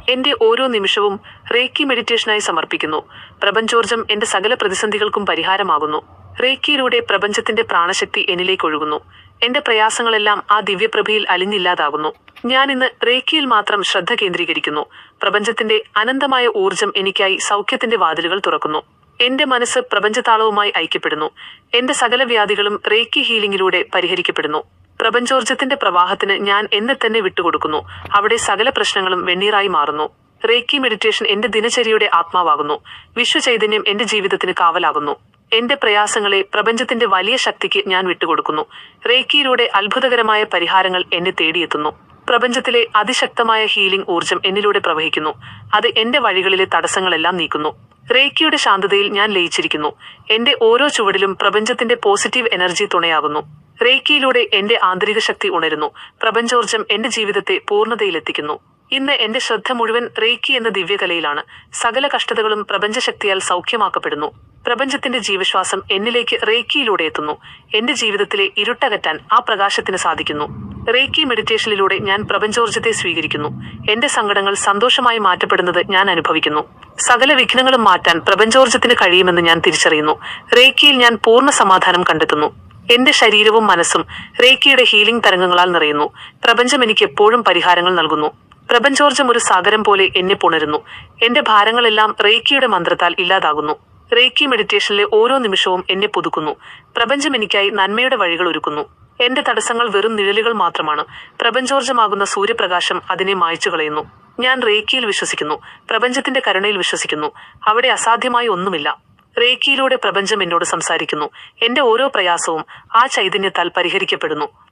എന്റെ ഓരോ നിമിഷവും റേക്കി മെഡിറ്റേഷനായി സമർപ്പിക്കുന്നു. പ്രപഞ്ചോർജം എന്റെ സകല പ്രതിസന്ധികൾക്കും പരിഹാരമാകുന്നു. റേക്കിയിലൂടെ പ്രപഞ്ചത്തിന്റെ പ്രാണശക്തി എന്നിലേക്ക് ഒഴുകുന്നു. എന്റെ പ്രയാസങ്ങളെല്ലാം ആ ദിവ്യപ്രഭയിൽ അലിഞ്ഞില്ലാതാകുന്നു. ഞാൻ ഇന്ന് റേക്കിയിൽ മാത്രം ശ്രദ്ധ കേന്ദ്രീകരിക്കുന്നു. പ്രപഞ്ചത്തിന്റെ അനന്തമായ ഊർജം എനിക്കായി സൗഖ്യത്തിന്റെ വാതിലുകൾ തുറക്കുന്നു. എന്റെ മനസ്സ് പ്രപഞ്ചതാളവുമായി ഐക്യപ്പെടുന്നു. എന്റെ സകല വ്യാധികളും റേക്കി ഹീലിംഗിലൂടെ പരിഹരിക്കപ്പെടുന്നു. പ്രപഞ്ചോർജത്തിന്റെ പ്രവാഹത്തിന് ഞാൻ എന്നെ തന്നെ വിട്ടുകൊടുക്കുന്നു. അവിടെ സകല പ്രശ്നങ്ങളും വെണ്ണീറായി മാറുന്നു. റേക്കി മെഡിറ്റേഷൻ എന്റെ ദിനചര്യയുടെ ആത്മാവാകുന്നു. വിശ്വചൈതന്യം എന്റെ ജീവിതത്തിന് കാവലാകുന്നു. എന്റെ പ്രയാസങ്ങളെ പ്രപഞ്ചത്തിന്റെ വലിയ ശക്തിക്ക് ഞാൻ വിട്ടുകൊടുക്കുന്നു. റേക്കിയിലൂടെ അത്ഭുതകരമായ പരിഹാരങ്ങൾ എന്നെ തേടിയെത്തുന്നു. പ്രപഞ്ചത്തിലെ അതിശക്തമായ ഹീലിംഗ് ഊർജം എന്നിലൂടെ പ്രവഹിക്കുന്നു. അത് എന്റെ വഴികളിലെ തടസ്സങ്ങളെല്ലാം നീക്കുന്നു. റേക്കിയുടെ ശാന്തതയിൽ ഞാൻ ലയിച്ചിരിക്കുന്നു. എന്റെ ഓരോ ചുവടിലും പ്രപഞ്ചത്തിന്റെ പോസിറ്റീവ് എനർജി തുണയാകുന്നു. റേക്കിയിലൂടെ എന്റെ ആന്തരിക ശക്തി ഉണരുന്നു. പ്രപഞ്ചോർജം എന്റെ ജീവിതത്തെ പൂർണ്ണതയിലെത്തിക്കുന്നു. ഇന്ന് എന്റെ ശ്രദ്ധ മുഴുവൻ റേക്കി എന്ന ദിവ്യകലയിലാണ്. സകല കഷ്ടതകളും പ്രപഞ്ചശക്തിയാൽ സൗഖ്യമാക്കപ്പെടുന്നു. പ്രപഞ്ചത്തിന്റെ ജീവശ്വാസം എന്നിലേക്ക് റേക്കിയിലൂടെ എത്തുന്നു. എന്റെ ജീവിതത്തിലെ ഇരുട്ടകറ്റാൻ ആ പ്രകാശത്തിന് സാധിക്കുന്നു. റേക്കി മെഡിറ്റേഷനിലൂടെ ഞാൻ പ്രപഞ്ചോർജത്തെ സ്വീകരിക്കുന്നു. എന്റെ സങ്കടങ്ങൾ സന്തോഷമായി മാറ്റപ്പെടുന്നത് ഞാൻ അനുഭവിക്കുന്നു. സകല വിഘ്നങ്ങളും മാറ്റാൻ പ്രപഞ്ചോർജത്തിന് കഴിയുമെന്ന് ഞാൻ തിരിച്ചറിയുന്നു. റേക്കിയിൽ ഞാൻ പൂർണ്ണ സമാധാനം കണ്ടെത്തുന്നു. എന്റെ ശരീരവും മനസ്സും റേക്കിയുടെ ഹീലിംഗ് തരംഗങ്ങളാൽ നിറയുന്നു. പ്രപഞ്ചം എനിക്ക് എപ്പോഴും പരിഹാരങ്ങൾ നൽകുന്നു. പ്രപഞ്ചോർജം ഒരു സാഗരം പോലെ എന്നെ പുണരുന്നു. എന്റെ ഭാരങ്ങളെല്ലാം റേക്കിയുടെ മന്ത്രത്താൽ ഇല്ലാതാകുന്നു. റേക്കി മെഡിറ്റേഷനിലെ ഓരോ നിമിഷവും എന്നെ പുതുക്കുന്നു. പ്രപഞ്ചം എനിക്കായി നന്മയുടെ വഴികൾ ഒരുക്കുന്നു. എന്റെ തടസ്സങ്ങൾ വെറും നിഴലുകൾ മാത്രമാണ്. പ്രപഞ്ചോർജമാകുന്ന സൂര്യപ്രകാശം അതിനെ മായ്ച്ചു കളയുന്നു. ഞാൻ റേക്കിയിൽ വിശ്വസിക്കുന്നു. പ്രപഞ്ചത്തിന്റെ കരുണയിൽ വിശ്വസിക്കുന്നു. അവിടെ അസാധ്യമായി ഒന്നുമില്ല. റേക്കിയിലൂടെ പ്രപഞ്ചം എന്നോട് സംസാരിക്കുന്നു. എന്റെ ഓരോ പ്രയാസവും ആ ചൈതന്യത്താൽ പരിഹരിക്കപ്പെടുന്നു.